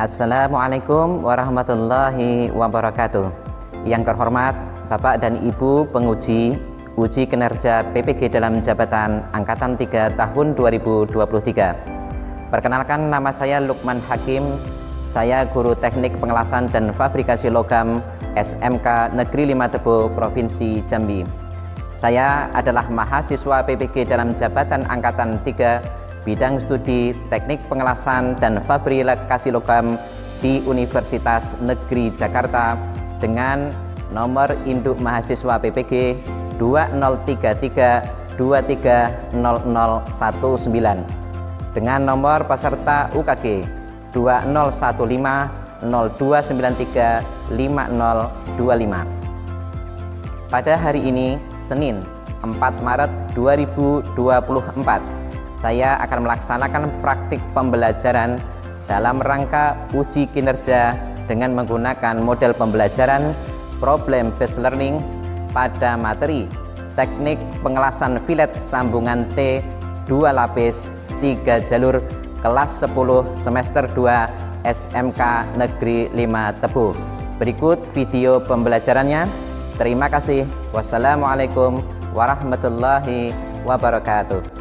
Assalamualaikum warahmatullahi wabarakatuh. Yang terhormat Bapak dan Ibu penguji uji kinerja PPG dalam jabatan Angkatan 3 tahun 2023. Perkenalkan, nama saya Lukman Hakim. Saya guru teknik pengelasan dan fabrikasi logam SMK Negeri 5 Tebo, Provinsi Jambi. Saya adalah mahasiswa PPG dalam jabatan Angkatan 3 bidang studi teknik pengelasan dan fabrikasi logam di Universitas Negeri Jakarta dengan nomor induk mahasiswa PPG 2013230019 dengan nomor peserta UKG 201502935025. Pada hari ini, Senin 4 Maret 2024, saya akan melaksanakan praktik pembelajaran dalam rangka uji kinerja dengan menggunakan model pembelajaran problem based learning pada materi teknik pengelasan filet sambungan T 2 lapis 3 jalur kelas 10 semester 2 SMK Negeri 5 Tebo. Berikut video pembelajarannya. Terima kasih. Wassalamualaikum warahmatullahi wabarakatuh.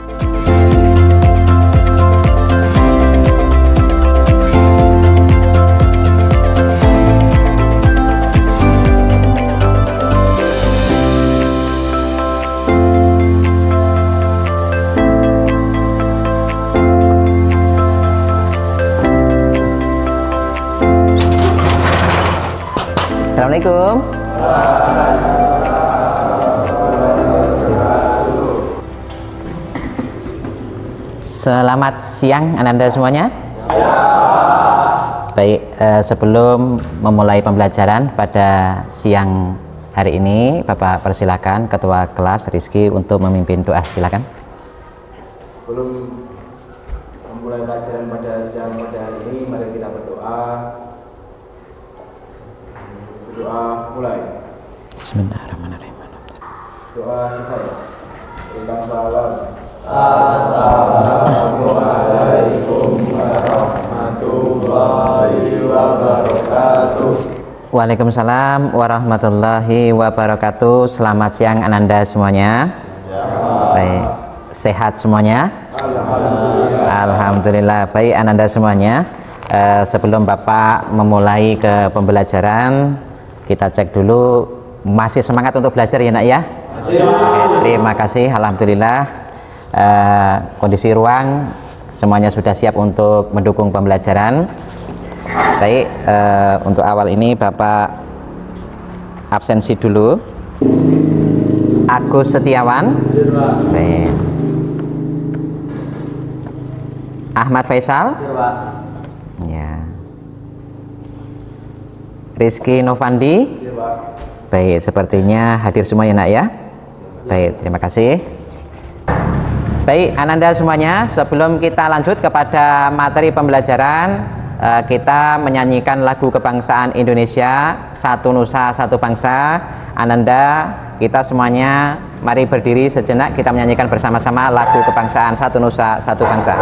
Assalamualaikum. Selamat siang Anda semuanya. Baik, sebelum memulai pembelajaran pada siang hari ini, Bapak persilakan Ketua Kelas Rizky untuk memimpin doa. Silakan. Sebelum memulai pelajaran pada siang pada hari ini, mari kita berdoa. Doa mulai. Bismillahirrahmanirrahim. Doa saya. Berikan salam. Assalamualaikum warahmatullahi wabarakatuh. Waalaikumsalam warahmatullahi wabarakatuh. Selamat siang Ananda semuanya. Baik, sehat semuanya? Alhamdulillah. Baik Ananda semuanya, sebelum Bapak memulai ke pembelajaran, kita cek dulu masih semangat untuk belajar ya nak ya? Oke, terima kasih. Alhamdulillah, kondisi ruang semuanya sudah siap untuk mendukung pembelajaran. Baik, untuk awal ini Bapak absensi dulu. Agus Setiawan. Baik. Ahmad Faisal. Ya. Rizky Novandi. Baik, sepertinya hadir semua ya nak ya. Baik, terima kasih. Baik, Ananda semuanya, sebelum kita lanjut kepada materi pembelajaran, kita menyanyikan lagu kebangsaan Indonesia, Satu Nusa Satu Bangsa. Ananda, kita semuanya mari berdiri sejenak, kita menyanyikan bersama-sama lagu kebangsaan Satu Nusa Satu Bangsa.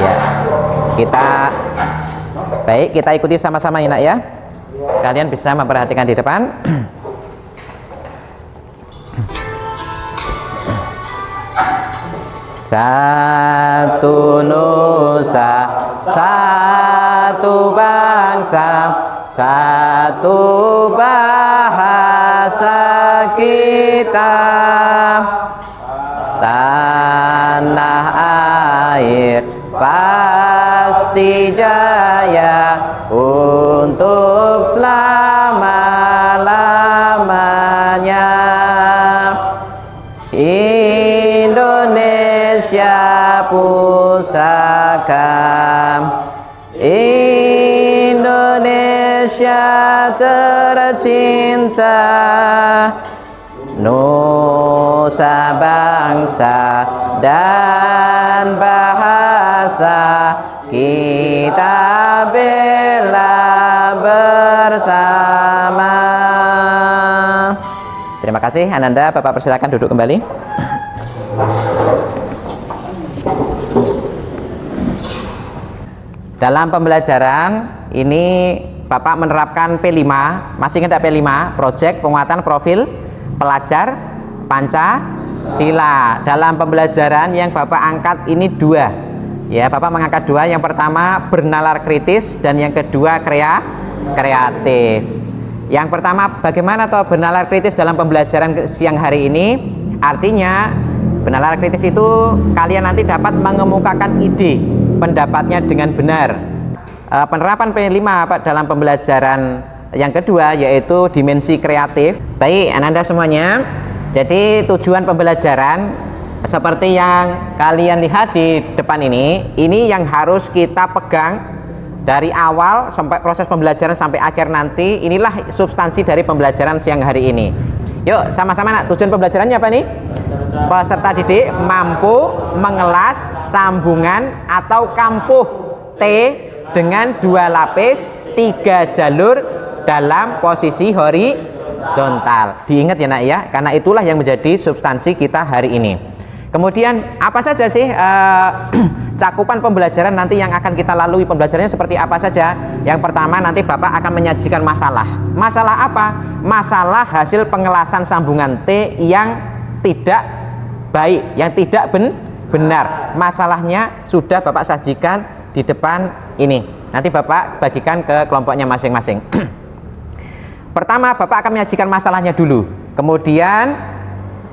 Ya, baik, kita ikuti sama-sama ya nak ya. Kalian bisa memperhatikan di depan. Satu nusa, satu bangsa, satu bahasa kita. Tanah air pasti jaya untuk selama-lamanya. Indonesia pusaka, Indonesia tercinta, nusa bangsa dan bahasa kita bela bersama. Terima kasih Ananda, Bapak persilakan duduk kembali. Dalam pembelajaran ini Bapak menerapkan P5, masih ingat P5, Project Penguatan Profil Pelajar Pancasila. Dalam pembelajaran yang Bapak angkat ini dua, ya Bapak mengangkat dua. Yang pertama bernalar kritis dan yang kedua kreatif. Yang pertama, bagaimana toh bernalar kritis dalam pembelajaran siang hari ini? Artinya bernalar kritis itu kalian nanti dapat mengemukakan ide pendapatnya dengan benar. Penerapan P5 Pak dalam pembelajaran yang kedua yaitu dimensi kreatif. Baik, Anda semuanya. Jadi tujuan pembelajaran seperti yang kalian lihat di depan ini yang harus kita pegang dari awal sampai proses pembelajaran sampai akhir nanti. Inilah substansi dari pembelajaran siang hari ini. Yuk sama-sama nak, tujuan pembelajarannya apa nih? Peserta didik mampu mengelas sambungan atau kampuh T dengan 2 lapis 3 jalur dalam posisi horizontal. Diingat ya nak ya, karena itulah yang menjadi substansi kita hari ini. Kemudian apa saja sih cakupan pembelajaran nanti yang akan kita lalui? Pembelajarannya seperti apa saja? Yang pertama, nanti Bapak akan menyajikan masalah. Masalah apa? Masalah hasil pengelasan sambungan T yang tidak baik, yang tidak benar. Masalahnya sudah Bapak sajikan di depan ini. Nanti Bapak bagikan ke kelompoknya masing-masing. Pertama, Bapak akan menyajikan masalahnya dulu. Kemudian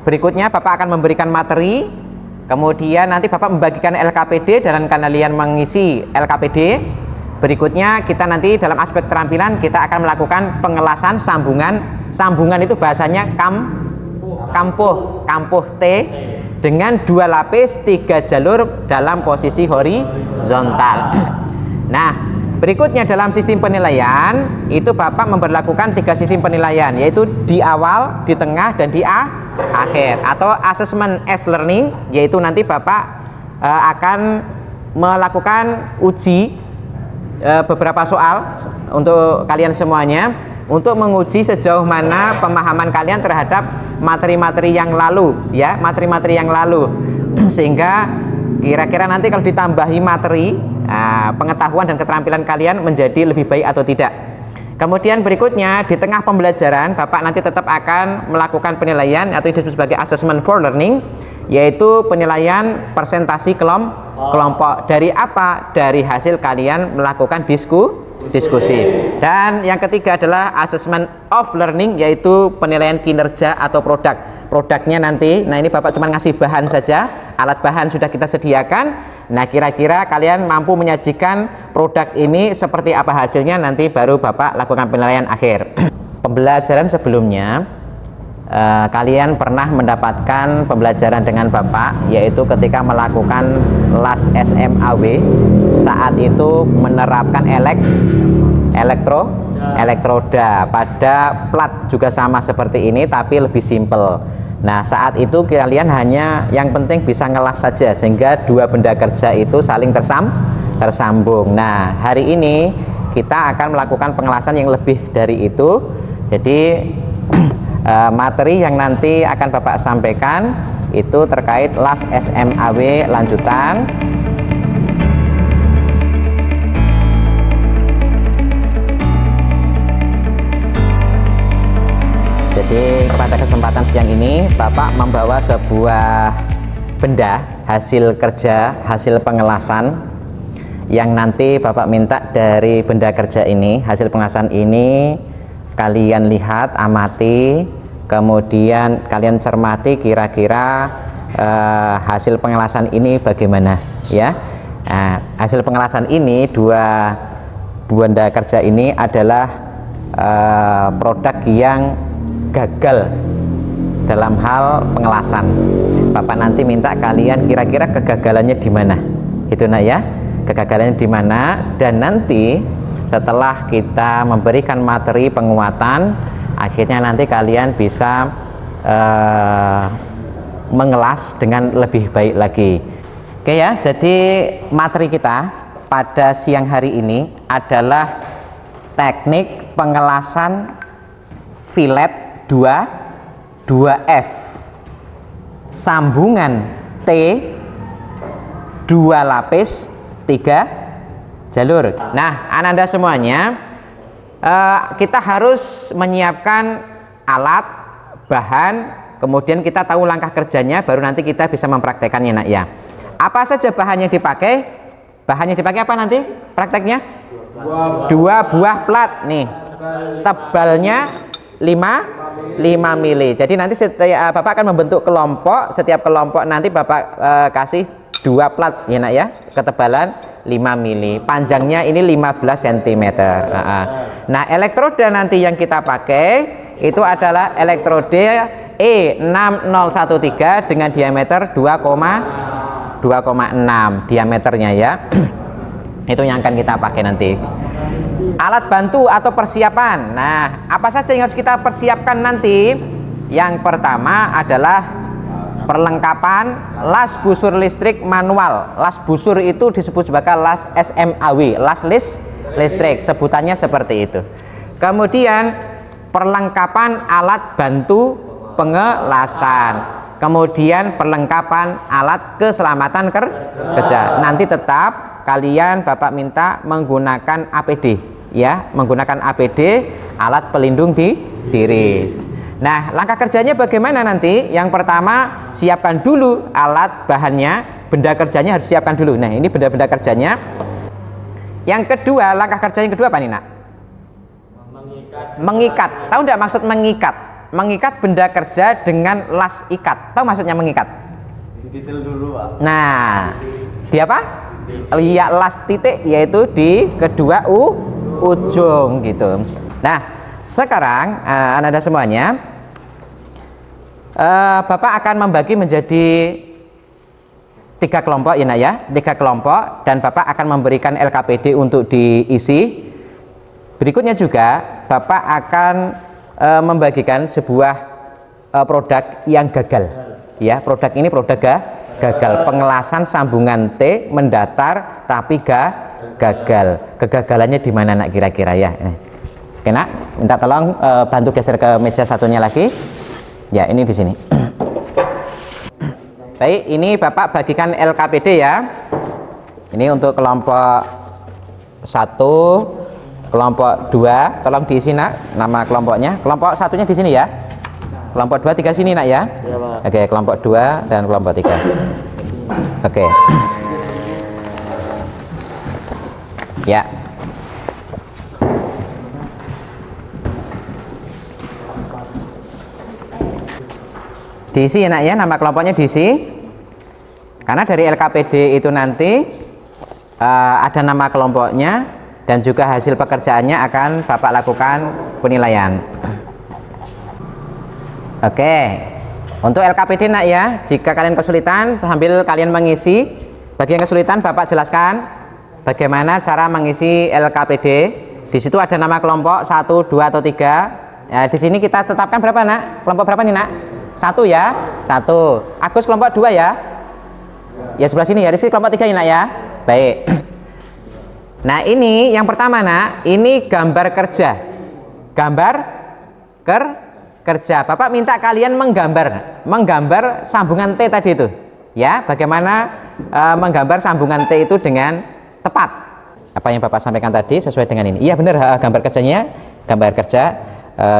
berikutnya Bapak akan memberikan materi. Kemudian nanti Bapak membagikan LKPD dan kalian mengisi LKPD. Berikutnya kita nanti dalam aspek keterampilan kita akan melakukan pengelasan sambungan. Sambungan itu bahasanya kampuh T dengan 2 lapis 3 jalur dalam posisi horizontal. Nah, berikutnya dalam sistem penilaian itu Bapak memberlakukan 3 sistem penilaian, yaitu di awal, di tengah, dan di akhir, atau assessment as learning, yaitu nanti Bapak akan melakukan uji beberapa soal untuk kalian semuanya untuk menguji sejauh mana pemahaman kalian terhadap materi-materi yang lalu, ya, materi-materi yang lalu, sehingga kira-kira nanti kalau ditambahi materi, pengetahuan dan keterampilan kalian menjadi lebih baik atau tidak. Kemudian berikutnya di tengah pembelajaran Bapak nanti tetap akan melakukan penilaian atau disebut sebagai assessment for learning, yaitu penilaian presentasi kelompok. Dari apa? Dari hasil kalian melakukan diskusi. Dan yang ketiga adalah assessment of learning, yaitu penilaian kinerja atau produknya nanti. Nah, ini Bapak cuma ngasih bahan saja, alat bahan sudah kita sediakan. Nah, kira-kira kalian mampu menyajikan produk ini seperti apa hasilnya, nanti baru Bapak lakukan penilaian akhir. Pembelajaran sebelumnya kalian pernah mendapatkan pembelajaran dengan Bapak, yaitu ketika melakukan LAS SMAW. Saat itu menerapkan elektroda pada plat juga sama seperti ini tapi lebih simpel. Nah, saat itu kalian hanya yang penting bisa ngelas saja sehingga 2 benda kerja itu saling tersambung. Nah, hari ini kita akan melakukan pengelasan yang lebih dari itu. Jadi materi yang nanti akan Bapak sampaikan itu terkait LAS SMAW lanjutan. Jadi pada kesempatan siang ini Bapak membawa sebuah benda hasil kerja, hasil pengelasan yang nanti Bapak minta dari benda kerja ini, hasil pengelasan ini kalian lihat, amati, kemudian kalian cermati kira-kira hasil pengelasan ini bagaimana, ya. Nah, hasil pengelasan ini, 2 benda kerja ini adalah produk yang gagal dalam hal pengelasan. Bapak nanti minta kalian kira-kira kegagalannya di mana, gitu nak ya, kegagalannya di mana. Dan nanti setelah kita memberikan materi penguatan, akhirnya nanti kalian bisa mengelas dengan lebih baik lagi. Oke ya, jadi materi kita pada siang hari ini adalah teknik pengelasan fillet 2F, sambungan T 2 lapis 3 jalur. Nah, Ananda semuanya, kita harus menyiapkan alat, bahan, kemudian kita tahu langkah kerjanya, baru nanti kita bisa mempraktekannya nak ya. Apa saja bahannya dipakai? Bahannya dipakai apa nanti prakteknya? 2 buah plat nih, tebalnya 5 mili. Jadi nanti Bapak akan membentuk kelompok, setiap kelompok nanti Bapak kasih 2 plat ya nak ya, ketebalan 5 mili, panjangnya ini 15 cm. Nah, elektroda nanti yang kita pakai itu adalah elektroda E6013 dengan diameter 2,6 diameternya ya. Itu yang akan kita pakai nanti. Alat bantu atau persiapan. Nah, apa saja yang harus kita persiapkan nanti? Yang pertama adalah perlengkapan las busur listrik manual. Las busur itu disebut sebagai las SMAW, las listrik, sebutannya seperti itu. Kemudian perlengkapan alat bantu pengelasan. Kemudian perlengkapan alat keselamatan kerja. Nanti tetap kalian Bapak minta menggunakan APD ya, menggunakan APD, alat pelindung diri. Nah, langkah kerjanya bagaimana nanti? Yang pertama, siapkan dulu alat bahannya, benda kerjanya harus siapkan dulu. Nah, ini benda-benda kerjanya. Yang kedua, langkah kerja yang kedua apa nih nak? Mengikat. Tahu enggak maksud mengikat? Mengikat benda kerja dengan las ikat. Tahu maksudnya mengikat? Dititil dulu Pak. Nah, di apa? Ya, las titik, yaitu di kedua ujung gitu. Nah, sekarang Anda semuanya, Bapak akan membagi menjadi 3 kelompok ya nak ya, 3 kelompok, dan Bapak akan memberikan LKPD untuk diisi. Berikutnya juga Bapak akan membagikan sebuah produk yang gagal ya. Produk ini produk gagal, pengelasan sambungan T mendatar tapi gagal. Kegagalannya di mana nak kira-kira ya? Oke nak, minta tolong bantu geser ke meja satunya lagi. Ya, ini di sini. Baik, ini Bapak bagikan LKPD ya. Ini untuk kelompok 1, kelompok 2, tolong diisi nak nama kelompoknya. Kelompok satunya di sini ya. Kelompok 2 3 sini nak ya. Oke, kelompok 2 dan kelompok 3. Oke. Ya. Diisi ya nak ya, nama kelompoknya diisi. Karena dari LKPD itu nanti ada nama kelompoknya dan juga hasil pekerjaannya akan Bapak lakukan penilaian. Oke. Untuk LKPD nak ya, jika kalian kesulitan sambil kalian mengisi, bagi yang kesulitan Bapak jelaskan bagaimana cara mengisi LKPD. Di situ ada nama kelompok 1, 2 atau 3. Ya, di sini kita tetapkan berapa nak? Kelompok berapa nih nak? 1 ya, 1. Agus kelompok 2 ya. Ya sebelah sini ya, di sini kelompok 3 ya nak ya. Baik. Nah, ini yang pertama nak, ini gambar kerja. Gambar kerja. Bapak minta kalian menggambar sambungan T tadi itu. Ya, bagaimana menggambar sambungan T itu dengan tepat. Apa yang Bapak sampaikan tadi sesuai dengan ini. Iya benar, gambar kerjanya, gambar kerja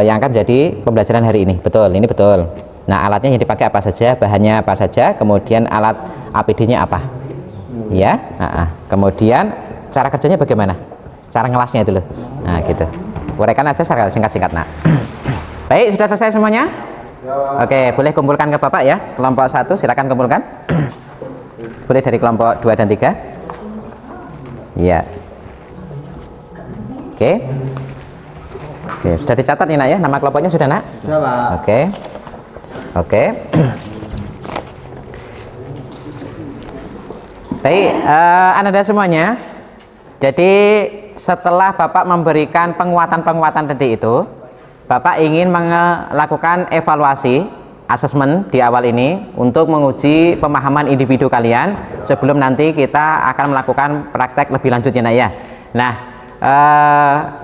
yang akan menjadi pembelajaran hari ini. Betul, ini betul. Nah, alatnya yang dipakai apa saja, bahannya apa saja, kemudian alat APD-nya apa. Ya, kemudian cara kerjanya bagaimana? Cara ngelasnya itu loh. Nah, gitu. Uraikan aja secara singkat-singkat, nak. Baik, sudah selesai semuanya? Oke, boleh kumpulkan ke Bapak ya. Kelompok 1 silakan kumpulkan. Boleh dari kelompok 2 dan 3. Ya. Oke. Oke, sudah dicatat nih nak ya, nama kelompoknya sudah nak? Sudah Pak. Oke. Oke. Baik, Anda semuanya. Jadi setelah Bapak memberikan penguatan-penguatan tadi itu, Bapak ingin melakukan evaluasi, asesmen di awal ini untuk menguji pemahaman individu kalian sebelum nanti kita akan melakukan praktek lebih lanjutnya nak ya. Nah,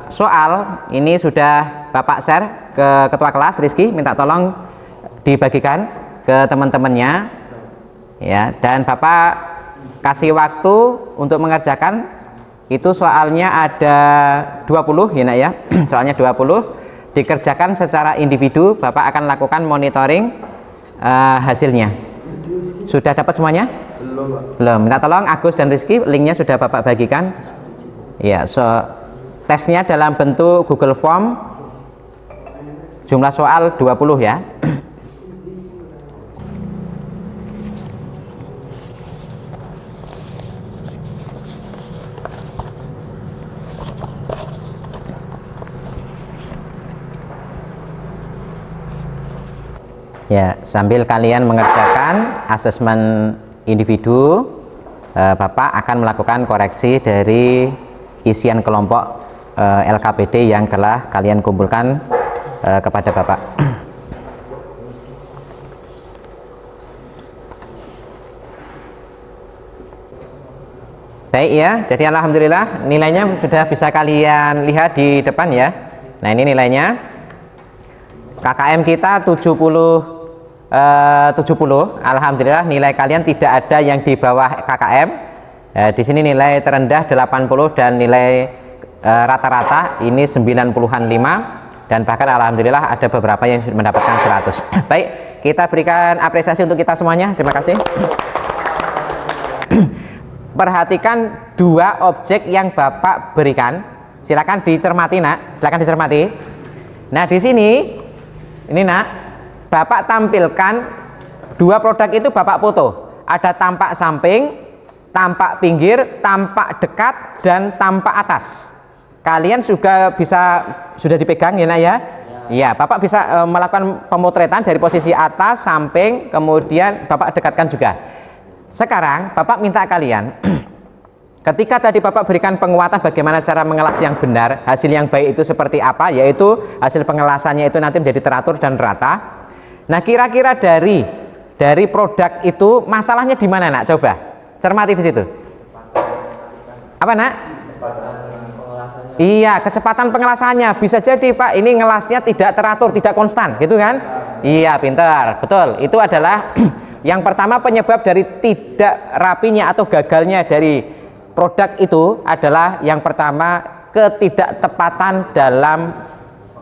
soal ini sudah Bapak share ke ketua kelas Rizky, minta tolong dibagikan ke teman-temannya ya, dan Bapak kasih waktu untuk mengerjakan Itu soalnya ada 20 ya nak ya. Soalnya 20 dikerjakan secara individu. Bapak akan lakukan monitoring hasilnya. Sudah dapat semuanya? Belum, Pak. Belum. Minta tolong Agus dan Rizky, linknya sudah Bapak bagikan. Ya, tesnya dalam bentuk Google Form. Jumlah soal 20 ya. Ya, sambil kalian mengerjakan asesmen individu, Bapak akan melakukan koreksi dari isian kelompok LKPD yang telah kalian kumpulkan kepada Bapak. Baik ya, jadi alhamdulillah nilainya sudah bisa kalian lihat di depan ya. Nah, ini nilainya. KKM kita 70, alhamdulillah nilai kalian tidak ada yang di bawah KKM. Di sini nilai terendah 80 dan nilai rata-rata ini 90-an 5, dan bahkan alhamdulillah ada beberapa yang mendapatkan 100. Baik, kita berikan apresiasi untuk kita semuanya. Terima kasih. Perhatikan dua objek yang Bapak berikan. Silakan dicermati, Nak. Silakan dicermati. Nah, di sini ini, Nak, Bapak tampilkan dua produk itu Bapak foto. Ada tampak samping, tampak pinggir, tampak dekat, dan tampak atas. Kalian juga sudah dipegang ya, Nak ya? Iya, Bapak bisa melakukan pemotretan dari posisi atas, samping, kemudian Bapak dekatkan juga. Sekarang Bapak minta kalian, ketika tadi Bapak berikan penguatan bagaimana cara mengelas yang benar, hasil yang baik itu seperti apa, yaitu hasil pengelasannya itu nanti menjadi teratur dan rata. Nah, kira-kira dari produk itu masalahnya di mana, Nak? Coba cermati di situ. Apa, Nak? Iya, kecepatan pengelasannya. Bisa jadi, Pak, ini ngelasnya tidak teratur, tidak konstan, gitu kan? Iya, pintar, betul. Itu adalah yang pertama, penyebab dari tidak rapinya atau gagalnya dari produk itu adalah yang pertama ketidaktepatan dalam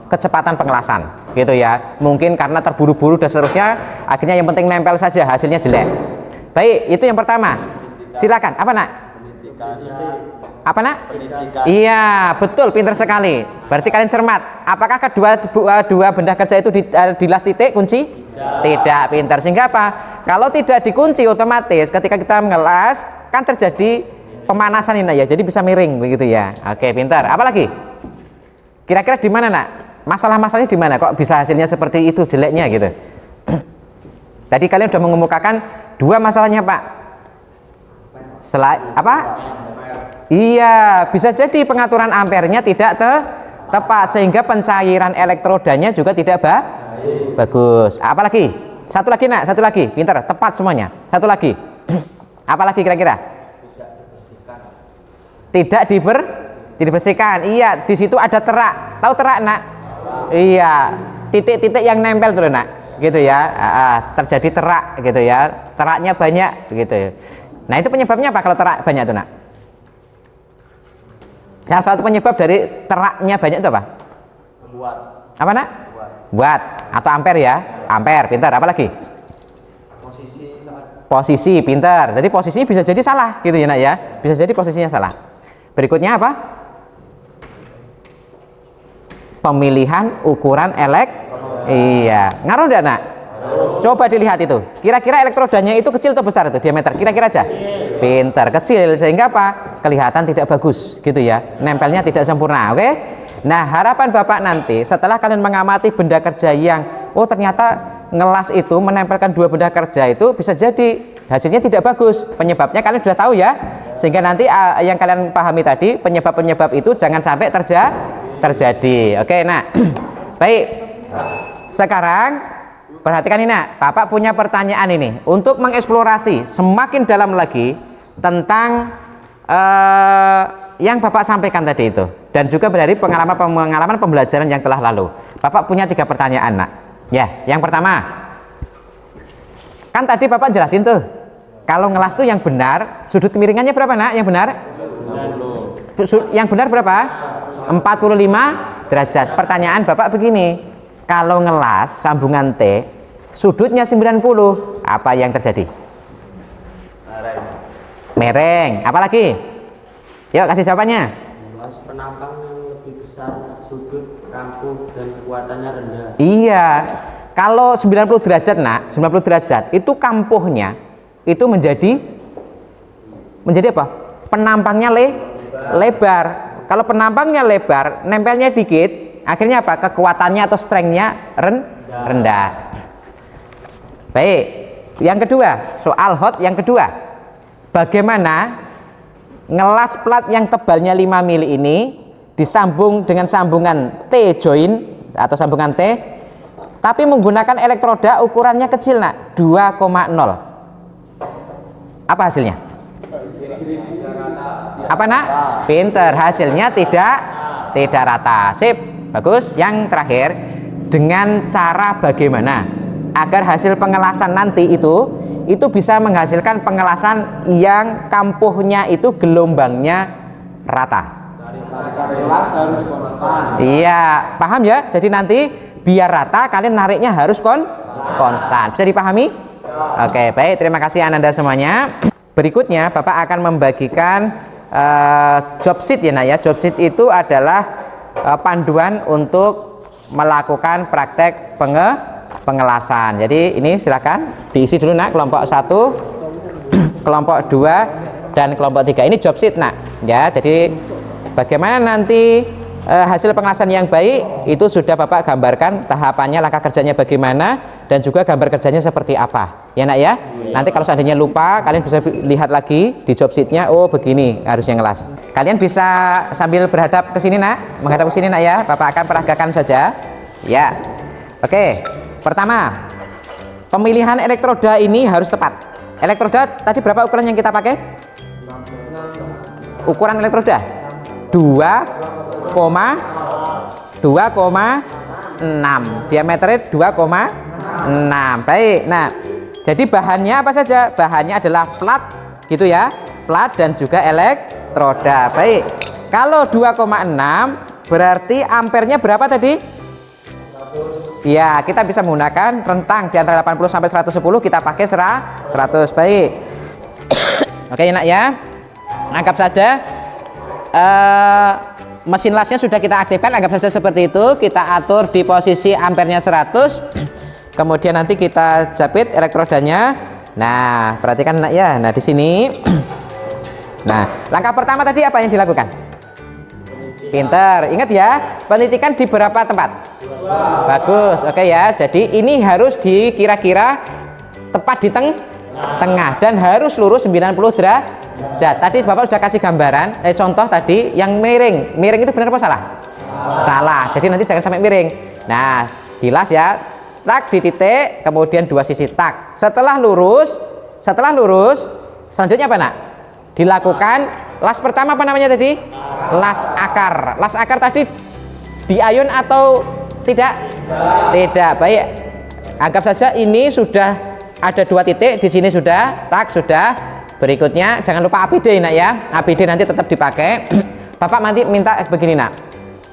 kecepatan pengelasan, gitu ya. Mungkin karena terburu-buru dan seterusnya, akhirnya yang penting nempel saja, hasilnya jelek. Baik, itu yang pertama. Silakan. Apa, Nak? Apa, Nak? Iya, betul, pintar sekali. Berarti kalian cermat. Apakah dua benda kerja itu dilas titik kunci? Tidak, pintar. Sehingga apa? Kalau tidak dikunci, otomatis ketika kita mengelas kan terjadi pemanasan ini ya, jadi bisa miring begitu ya. Oke, pintar. Apalagi? Kira-kira di mana, Nak? Masalah-masalahnya di mana? Kok bisa hasilnya seperti itu jeleknya gitu? Tadi kalian sudah mengemukakan dua masalahnya, Pak. Apa? Iya, bisa jadi pengaturan ampernya tidak tepat sehingga pencairan elektrodanya juga tidak bagus. Apalagi? Satu lagi, Nak, satu lagi. Pintar, tepat semuanya. Satu lagi. Apalagi kira-kira? Tidak dibersihkan. Iya, di situ ada terak. Tahu terak, Nak? Iya, titik-titik yang nempel tuh, Nak. Gitu ya. Terjadi terak gitu ya. Teraknya banyak gitu. Nah, itu penyebabnya apa kalau terak banyak tuh, Nak? Salah satu penyebab dari teraknya banyak itu apa? Buat. Apa, Nak? Buat atau ampere ya? Ampere, pintar. Apa lagi? Posisi, pintar. Jadi posisinya bisa jadi salah gitu ya, Nak ya. Bisa jadi posisinya salah. Berikutnya apa? Pemilihan ukuran Iya, ngaruh enggak, Nak? Coba dilihat itu. Kira-kira elektrodanya itu kecil atau besar itu diameter? Kira-kira aja. Pintar, kecil, sehingga apa? Kelihatan tidak bagus gitu ya. Nempelnya tidak sempurna, oke? Nah, harapan Bapak nanti setelah kalian mengamati benda kerja yang ternyata ngelas itu menempelkan dua benda kerja itu bisa jadi hasilnya tidak bagus. Penyebabnya kalian sudah tahu ya. Sehingga nanti yang kalian pahami tadi, penyebab-penyebab itu jangan sampai terjadi. Oke, nah. Baik. Sekarang perhatikan ini, Nak. Bapak punya pertanyaan ini untuk mengeksplorasi semakin dalam lagi tentang yang Bapak sampaikan tadi itu, dan juga dari pengalaman pembelajaran yang telah lalu. Bapak punya 3 pertanyaan, Nak. Ya, yang pertama, kan tadi Bapak jelasin tuh, kalau ngelas tuh yang benar, sudut kemiringannya berapa, Nak? Yang benar? Yang benar berapa? 45 derajat. Pertanyaan Bapak begini, kalau ngelas sambungan T sudutnya 90, apa yang terjadi? Mereng. Apalagi? Yuk kasih jawabannya. Luas penampang yang lebih besar, sudut kampuh dan kekuatannya rendah. Iya. Kalau 90 derajat nak, 90 derajat itu kampuhnya itu menjadi apa? Penampangnya lebar. Kalau penampangnya lebar, nempelnya dikit, akhirnya apa? Kekuatannya atau strength-nya rendah. Baik. Yang kedua, soal hot yang kedua. Bagaimana ngelas plat yang tebalnya 5 mili ini disambung dengan sambungan T join atau sambungan T, tapi menggunakan elektroda ukurannya kecil nak, 2,0. Apa hasilnya? Apa nak? Pinter, hasilnya tidak rata. Sip, bagus. Yang terakhir, dengan cara bagaimana agar hasil pengelasan nanti itu bisa menghasilkan pengelasan yang kampuhnya itu gelombangnya rata. Kelas harus konstan. Iya, paham ya? Jadi nanti biar rata kalian nariknya harus konstan. Bisa dipahami? Oke, baik. Terima kasih Ananda semuanya. Berikutnya Bapak akan membagikan job sheet ya nak ya. Job sheet itu adalah panduan untuk melakukan praktek pengelasan. Jadi ini silakan diisi dulu nak, kelompok 1, kelompok 2 dan kelompok 3. Ini job sheet nak ya. Jadi bagaimana nanti hasil pengelasan yang baik itu sudah Bapak gambarkan tahapannya, langkah kerjanya bagaimana, dan juga gambar kerjanya seperti apa ya nak ya. Nanti kalau seandainya lupa, kalian bisa lihat lagi di job sheetnya, oh begini harusnya ngelas. Kalian bisa sambil berhadap ke sini nak, menghadap ke sini nak ya. Bapak akan peragakan saja ya. Oke, pertama pemilihan elektroda ini harus tepat. Elektroda tadi berapa ukuran yang kita pakai? Ukuran elektroda 2,6, diameternya 2,6. Baik. Nah, jadi bahannya apa saja? Bahannya adalah plat gitu ya, plat dan juga elektroda. Baik. Kalau 2,6 berarti ampernya berapa tadi? Ya, kita bisa menggunakan rentang di antara 80 sampai 110, kita pakai 100. Baik. Oke, enak ya. Anggap saja mesin lasnya sudah kita aktifkan, anggap saja seperti itu. Kita atur di posisi ampernya 100. Kemudian nanti kita jepit elektrodanya. Nah, perhatikan nak ya. Nah, di sini. Nah, langkah pertama tadi apa yang dilakukan? Pinter. Ingat ya, penitikan di beberapa tempat. Bagus. Oke ya. Jadi ini harus dikira-kira tepat di tengah dan harus lurus 90 derajat. Tadi Bapak sudah kasih gambaran, contoh tadi yang miring. Miring itu benar apa salah? Salah. Jadi nanti jangan sampai miring. Nah, dilas ya. Tak di titik, kemudian dua sisi tak. Setelah lurus, selanjutnya apa nak? Dilakukan las pertama apa namanya tadi? Las akar. Las akar tadi diayun atau tidak? Tidak. Baik. Anggap saja ini sudah ada dua titik, di sini sudah tak sudah. Berikutnya jangan lupa APD nak ya. APD nanti tetap dipakai. Bapak nanti minta begini nak.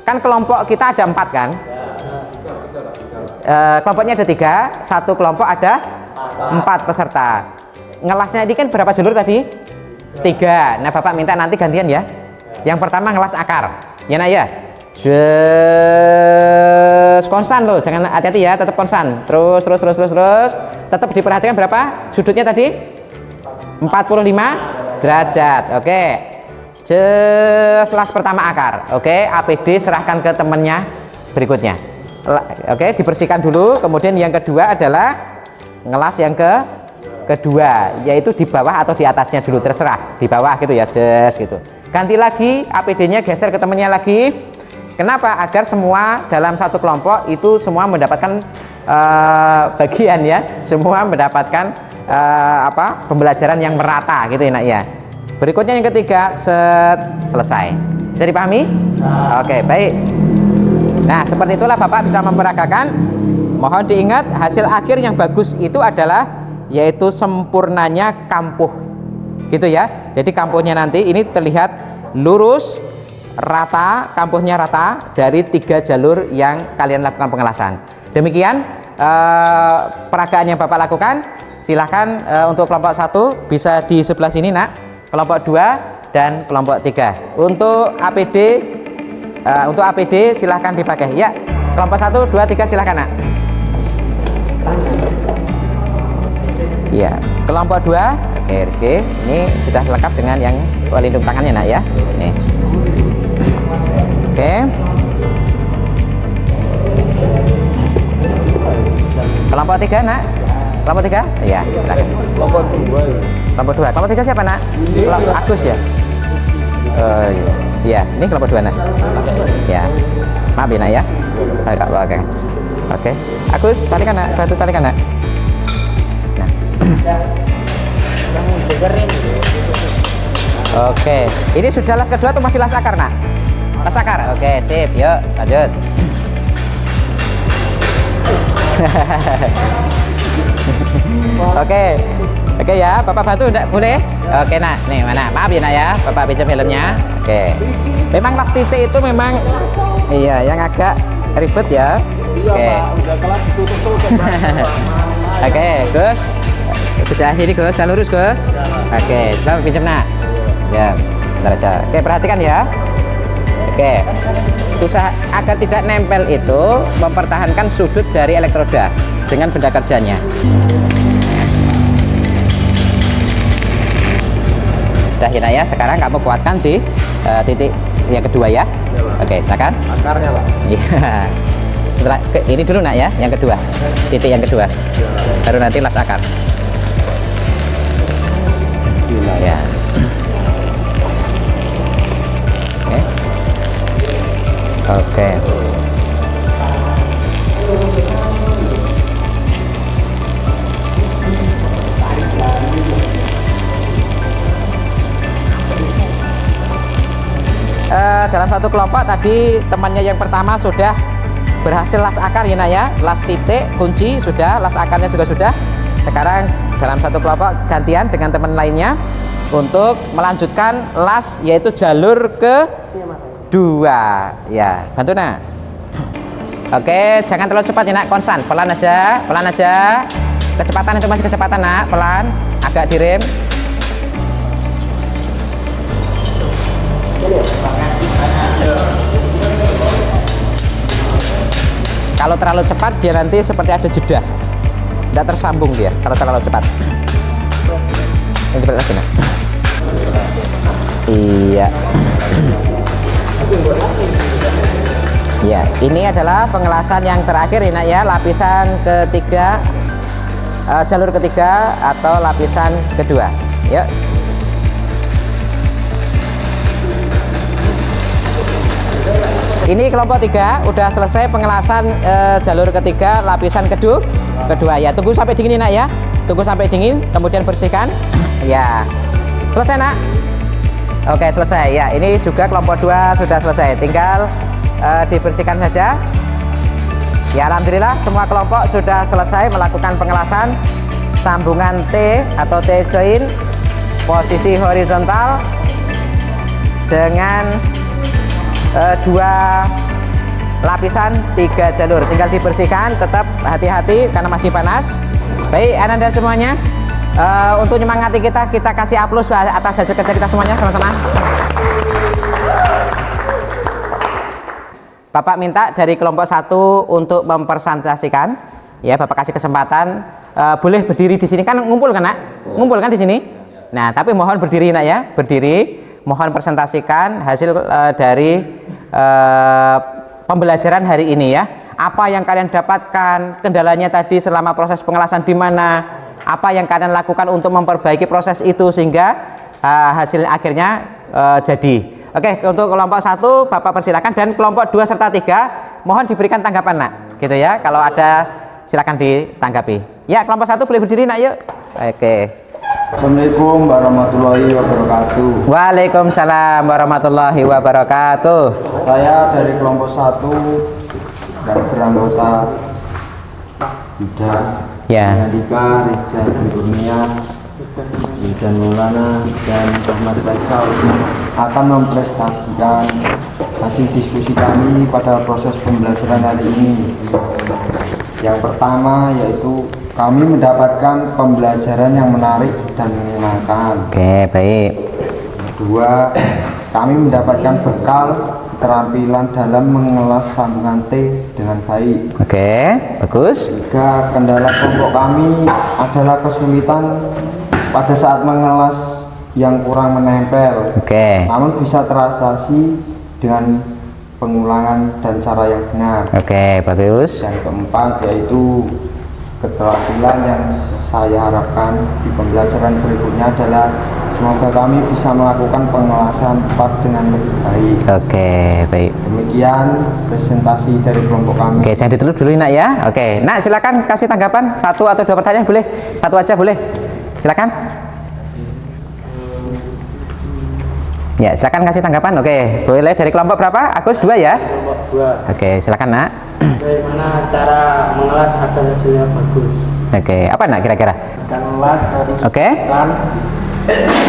Kan kelompok kita ada 4 kan? Kelompoknya ada 3, satu kelompok ada 4 peserta. Ngelasnya ini kan berapa jalur tadi? 3. Nah Bapak minta nanti gantian ya. Yang pertama ngelas akar. Ya nak ya. Konstan loh, jangan hati-hati ya, tetap konstan. Terus. Tetap diperhatikan berapa sudutnya tadi? 45 derajat. Oke. Las pertama akar. Oke, APD serahkan ke temennya berikutnya. Oke, dibersihkan dulu. Kemudian yang kedua adalah ngelas yang kedua, yaitu di bawah atau di atasnya dulu, terserah. Di bawah gitu ya, gitu. Ganti lagi, APD-nya geser ke temennya lagi. Kenapa? Agar semua dalam satu kelompok itu semua mendapatkan bagian ya, semua mendapatkan pembelajaran yang merata gitu ya nak ya. Berikutnya yang ketiga, selesai. Bisa dipahami? Oke, baik. Nah, seperti itulah Bapak bisa memperagakan. Mohon diingat, hasil akhir yang bagus itu adalah yaitu sempurnanya kampuh. Gitu ya. Jadi kampuhnya nanti ini terlihat lurus rata, kampuhnya rata dari 3 jalur yang kalian lakukan pengelasan. Demikian peragaan yang Bapak lakukan. Silahkan untuk kelompok 1 bisa di sebelah sini nak, kelompok 2 dan kelompok 3. Untuk APD silahkan dipakai ya. Kelompok 1, 2, 3 silahkan nak. Ya, kelompok 2. Oke Rizky, ini sudah lengkap dengan yang pelindung tangannya nak ya. Nih. Oke. Kelompok 3 nak. Kelompok 3? Iya, silakan. Kelompok 2. Kelompok 2. Kelompok 3 siapa nak? Agus ya. Iya, ini kelompok 2 nak. Ya. Maaf ya nak ya. Oke. Oke. Agus, talikan nak, bantu talikan nak. Nah. Oke, ini sudah las kedua atau masih las akar nak? Las akar, oke sip, yuk lanjut. Oke ya, Bapak bantu enggak boleh? Oke nak, nih mana? Maaf ya nak ya, Bapak pinjam filmnya. Oke, memang las titik itu memang iya yang agak ribet ya. Oke. Oke, Gus. Sudah sini Gus, saya lurus Gus. Oke, coba pinjam nak. Ya, bentar aja. Oke, perhatikan ya. Oke, usaha agar tidak nempel itu mempertahankan sudut dari elektroda dengan benda kerjanya. Sudah ya, sekarang kamu kuatkan di titik yang kedua ya. Oke, silakan. Akarnya Pak. Iya. Setelah ini dulu nak ya, yang kedua. Titik yang kedua. Baru nanti las akar. Ya. Oke. Dalam satu kelompok tadi temannya yang pertama sudah berhasil las akar ya nak ya, las titik kunci sudah, las akarnya juga sudah. Sekarang dalam satu kelompok gantian dengan teman lainnya untuk melanjutkan las yaitu jalur kedua ya, bantu nak. Oke, jangan terlalu cepat ya nak, konstan, pelan aja, kecepatan itu masih kecepatan nak, pelan, agak direm. Kalau terlalu cepat dia nanti seperti ada jeda, tidak tersambung dia kalau terlalu cepat. Yang cepat lagi nak. Iya. Ya, ini adalah pengelasan yang terakhir ya nak ya, lapisan ketiga, jalur ketiga atau lapisan kedua. Yuk. Ini kelompok 3 udah selesai pengelasan jalur ketiga lapisan kedua ya. Tunggu sampai dingin nak ya. Tunggu sampai dingin, kemudian bersihkan. Ya. Selesai nak? Oke, selesai ya. Ini juga kelompok 2 sudah selesai. Tinggal dibersihkan saja. Ya, alhamdulillah semua kelompok sudah selesai melakukan pengelasan sambungan T atau T join posisi horizontal dengan 2 lapisan 3 jalur. Tinggal dibersihkan, tetap hati-hati karena masih panas. Baik ananda semuanya, untuk menyemangati kita kasih aplaus atas hasil kerja kita semuanya sama-sama. Bapak minta dari kelompok 1 untuk mempresentasikan ya, Bapak kasih kesempatan, boleh berdiri di sini kan, ngumpul kan nak? Ngumpul kan di sini. Nah tapi mohon berdiri nak ya, berdiri. Mohon presentasikan hasil dari pembelajaran hari ini ya. Apa yang kalian dapatkan, kendalanya tadi selama proses pengelasan di mana, apa yang kalian lakukan untuk memperbaiki proses itu sehingga hasil akhirnya jadi. Oke, untuk kelompok 1 Bapak persilakan, dan kelompok 2 serta 3 mohon diberikan tanggapan nak, gitu ya. Kalau ada silakan ditanggapi. Ya, kelompok 1 boleh berdiri nak yuk. Oke. Assalamualaikum warahmatullahi wabarakatuh. Waalaikumsalam warahmatullahi wabarakatuh. Saya dari kelompok 1 dan beranggota Bidang Ya. Andika, Rizal Kurnia, dan Maulana dan Muhammad Faisal akan mempresentasikan hasil diskusi kami pada proses pembelajaran hari ini. Yang pertama yaitu kami mendapatkan pembelajaran yang menarik dan menyenangkan. Oke, baik. Kedua, kami mendapatkan bekal keterampilan dalam mengelas sambungan T dengan baik. Oke, bagus. Tiga, kendala kelompok kami adalah kesulitan pada saat mengelas yang kurang menempel. Oke. Namun bisa teratasi dengan pengulangan dan cara yang benar. Oke, bagus. Dan keempat yaitu keterampilan yang saya harapkan di pembelajaran berikutnya adalah semoga kami bisa melakukan pengelasan tepat dengan lebih baik. Oke, baik. Demikian presentasi dari kelompok kami. Oke, jangan ditutup dulu nak ya. Oke, nak silakan kasih tanggapan 1 atau 2 pertanyaan boleh, 1 aja boleh. Silakan. Ya, silakan kasih tanggapan. Oke, boleh dari kelompok berapa? Agus 2 ya. Kelompok 2. Oke, silakan nak. Bagaimana cara mengelas agar hasilnya bagus? Oke, apa nak kira-kira? Tarikan las harus Oke.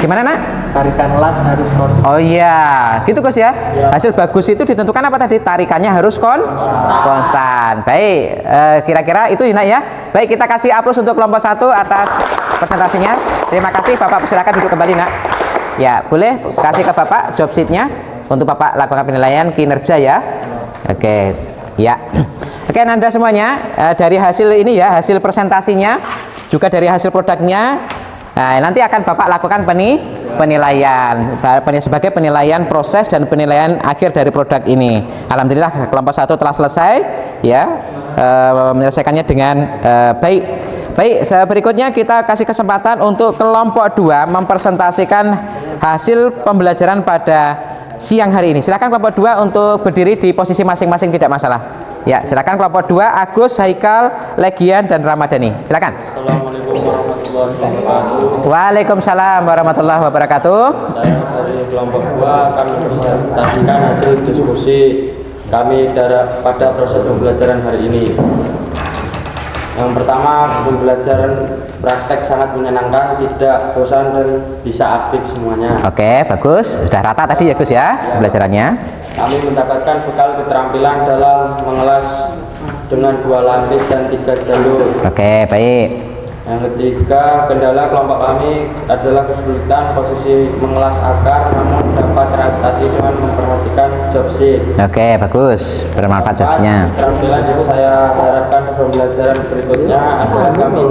Gimana nak? tarikan las harus konstan. Oh iya, gitu Gus ya. Ya. Hasil bagus itu ditentukan apa tadi? Tarikannya harus konstan. Baik, kira-kira itu nak ya. Baik, kita kasih aplaus untuk kelompok 1 atas presentasinya. Terima kasih, Bapak silakan duduk kembali nak. Ya, boleh kasih ke Bapak job sheet-nya untuk Bapak lakukan penilaian kinerja ya. Oke, ya. Oke, Anda semuanya dari hasil ini ya, hasil presentasinya juga dari hasil produknya. Nah, nanti akan Bapak lakukan penilaian sebagai penilaian proses dan penilaian akhir dari produk ini. Alhamdulillah kelompok 1 telah selesai ya, menyelesaikannya dengan baik. Baik, berikutnya kita kasih kesempatan untuk kelompok 2 mempresentasikan hasil pembelajaran pada siang hari ini. Silakan kelompok 2 untuk berdiri di posisi masing-masing, tidak masalah. Ya, silakan kelompok 2 Agus, Haikal, Legian dan Ramadhani. Silakan. Assalamualaikum warahmatullahi wabarakatuh. Waalaikumsalam warahmatullahi wabarakatuh. Saya dari kelompok 2 akan mempresentasikan hasil diskusi kami pada proses pembelajaran hari ini. Yang pertama, pembelajaran praktek sangat menyenangkan, tidak bosan dan bisa aktif semuanya. Oke, bagus. Sudah rata tadi ya Gus ya pembelajarannya. Kami mendapatkan bekal keterampilan dalam mengelas dengan 2 lapis dan 3 jalur. Oke, baik. Yang ketiga, kendala kelompok kami adalah kesulitan posisi mengelas akar, namun dapat teratasi dengan memperhatikan job sheet. Oke, bagus. Bermanfaat jobsnya. Keterampilan yang saya harapkan di pembelajaran berikutnya adalah kami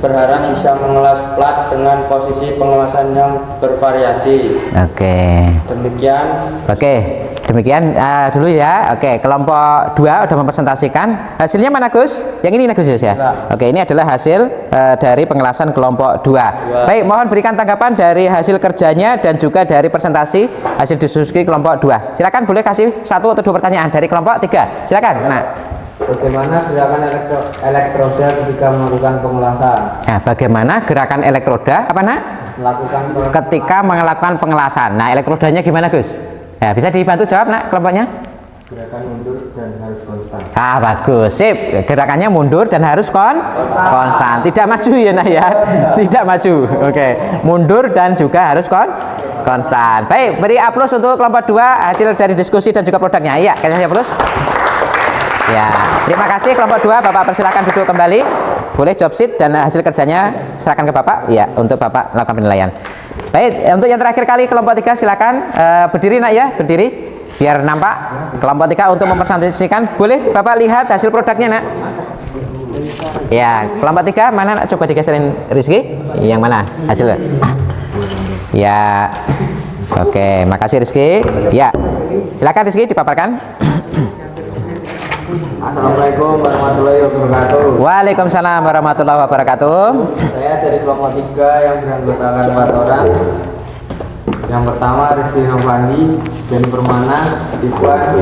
berharap bisa mengelas plat dengan posisi pengelasan yang bervariasi. Oke. Demikian. Oke, demikian dulu ya. Oke, kelompok 2 sudah mempresentasikan. Hasilnya mana Gus? Yang ini Gus ya? Oke, ini adalah hasil dari pengelasan kelompok 2. Baik, mohon berikan tanggapan dari hasil kerjanya dan juga dari presentasi hasil diskusi kelompok 2. Silakan boleh kasih 1 atau 2 pertanyaan dari kelompok 3. Silakan. Nah, Bagaimana gerakan elektroda ketika melakukan pengelasan? nah, bagaimana gerakan elektroda apa nak? Ketika melakukan pengelasan. Nah, elektrodanya gimana Gus? Ya, bisa dibantu jawab nak kelompoknya? Gerakan mundur dan harus konstan. Ah, bagus, sip. Gerakannya mundur dan harus konstan. Tidak maju ya nak ya? Tidak maju. Oke, mundur dan juga harus konstan. Baik, beri aplaus untuk kelompok 2 hasil dari diskusi dan juga produknya. Iya, kasih aplaus. Ya, terima kasih kelompok 2. Bapak persilakan duduk kembali. Boleh job sheet dan hasil kerjanya serahkan ke Bapak. Ya, untuk Bapak lakukan penilaian. Baik, untuk yang terakhir kali kelompok 3 silakan berdiri nak ya, berdiri biar nampak. Kelompok 3 untuk mempresentasikan. Boleh Bapak lihat hasil produknya nak. Ya, kelompok 3 mana nak? Coba digeserin Rizky. Yang mana hasilnya? Ya. Oke, makasih Rizky. Ya. Silakan Rizky dipaparkan. Assalamualaikum warahmatullahi wabarakatuh. Waalaikumsalam warahmatullahi wabarakatuh. Saya dari kelompok 3 yang beranggotakan 4 orang. Yang pertama Rizky Novandi, Dan Permana, Iwan,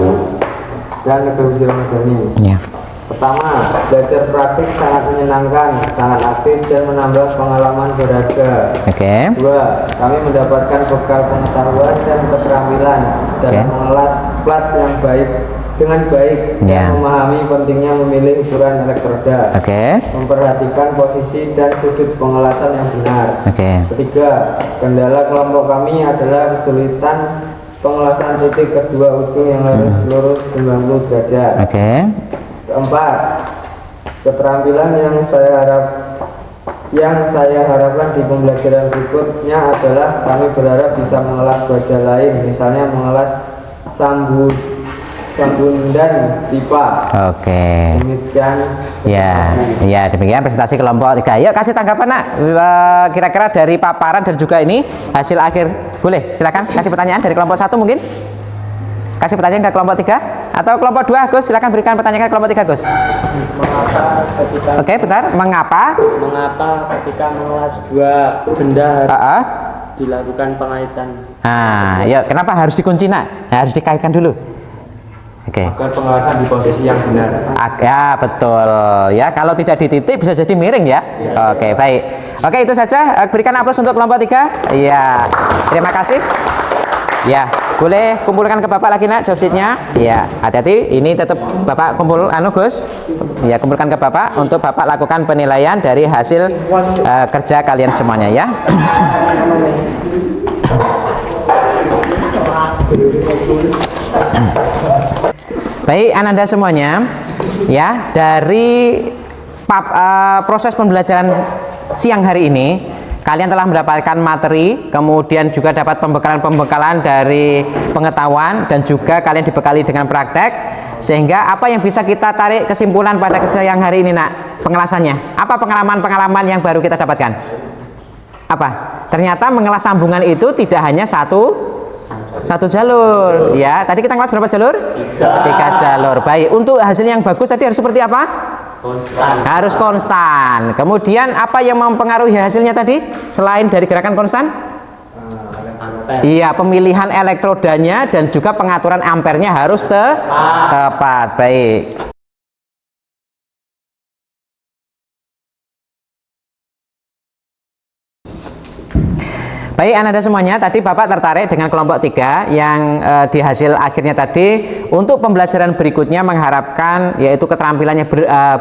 dan Negeri Madani. Ya. Pertama, belajar praktik sangat menyenangkan, sangat aktif dan menambah pengalaman berharga. Oke. 2. Kami mendapatkan bekal pengetahuan dan keterampilan dalam mengelas plat yang baik dengan baik dan memahami pentingnya memilih ukuran elektroda. Memperhatikan posisi dan sudut pengelasan yang benar. Ketiga, kendala kelompok kami adalah kesulitan pengelasan titik kedua ujung yang harus lurus 90 derajat. Keempat, keterampilan yang saya harapkan di pembelajaran berikutnya adalah kami berharap bisa mengelas baja lain, misalnya mengelas sambun dan pipa. Demikian. Ya, demikian presentasi kelompok 3. Yuk kasih tanggapan nak, kira-kira dari paparan dan juga ini hasil akhir. Boleh, silakan kasih pertanyaan dari kelompok 1 mungkin. Kasih pertanyaan ke kelompok 3 atau kelompok 2, Gus, silakan berikan pertanyaan ke kelompok 3, Gus. Bentar. Mengapa ketika mengelas dua benda harus dilakukan pengaitan? Ya, kenapa harus dikunci nak? Harus dikaitkan dulu. Agar pengelasan di posisi yang benar. Ya, betul. Ya, kalau tidak dititik bisa jadi miring ya. Baik. Itu saja. Berikan aplaus untuk kelompok 3. Iya. Terima kasih. Ya, boleh kumpulkan ke Bapak lagi nak jobsheetnya. Ya, hati-hati. Ini tetap Bapak kumpul Gus. Ya, kumpulkan ke Bapak untuk Bapak lakukan penilaian dari hasil kerja kalian semuanya ya. Baik, Ananda semuanya, ya, dari proses pembelajaran siang hari ini, kalian telah mendapatkan materi, kemudian juga dapat pembekalan-pembekalan dari pengetahuan, dan juga kalian dibekali dengan praktek, sehingga apa yang bisa kita tarik kesimpulan pada siang hari ini nak, pengelasannya, apa pengalaman-pengalaman yang baru kita dapatkan? Apa? Ternyata mengelas sambungan itu tidak hanya satu jalur ya. Tadi kita ngelas berapa jalur? 3 jalur. Baik, untuk hasil yang bagus tadi harus seperti apa? Harus konstan. Kemudian apa yang mempengaruhi hasilnya tadi selain dari gerakan konstan? Iya, pemilihan elektrodanya dan juga pengaturan ampernya harus tepat. Baik. Baik, Anda semuanya, tadi Bapak tertarik dengan kelompok 3 yang di hasil akhirnya tadi untuk pembelajaran berikutnya mengharapkan yaitu keterampilannya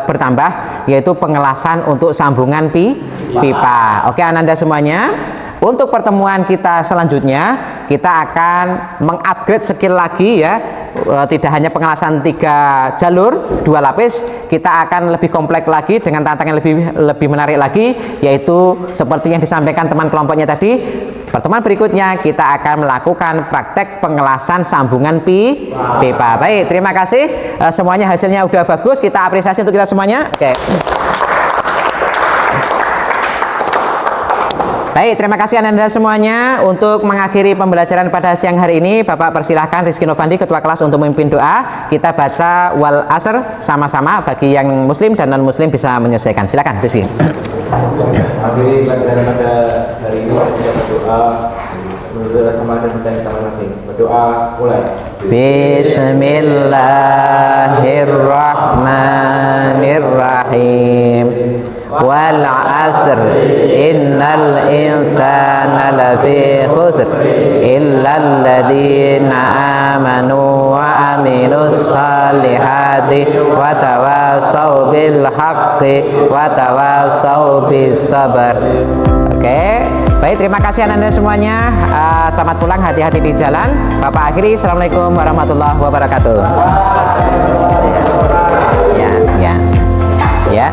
bertambah, yaitu pengelasan untuk sambungan pipa. Oke, Anda semuanya, untuk pertemuan kita selanjutnya kita akan mengupgrade skill lagi ya. Tidak hanya pengelasan 3 jalur 2 lapis, kita akan lebih kompleks lagi dengan tantangan lebih menarik lagi, yaitu seperti yang disampaikan teman kelompoknya tadi. Pertemuan berikutnya kita akan melakukan praktek pengelasan sambungan pipa. Baik, terima kasih semuanya, hasilnya udah bagus, kita apresiasi untuk kita semuanya. Baik, terima kasih Anda semuanya. Untuk mengakhiri pembelajaran pada siang hari ini, Bapak persilahkan Rizky Novandi, Ketua Kelas, untuk memimpin doa. Kita baca wal asr sama-sama, bagi yang muslim dan non muslim bisa menyesuaikan. Silakan Rizky. Akhiri pelajaran pada hari ini kita berdoa menurut agama dan percaya kita masing-masing. Berdoa mulai. Bismillahirrahmanirrahim. Wal asr innal insana lafi khusr illa alladhina amanu wa aminus salihati wa tawasaw bil haqqi wa tawasaw bis sabr. Oke, baik, terima kasih Anda semuanya. Selamat pulang, hati-hati di jalan. Bapak akhiri, assalamualaikum warahmatullahi wabarakatuh. Ya.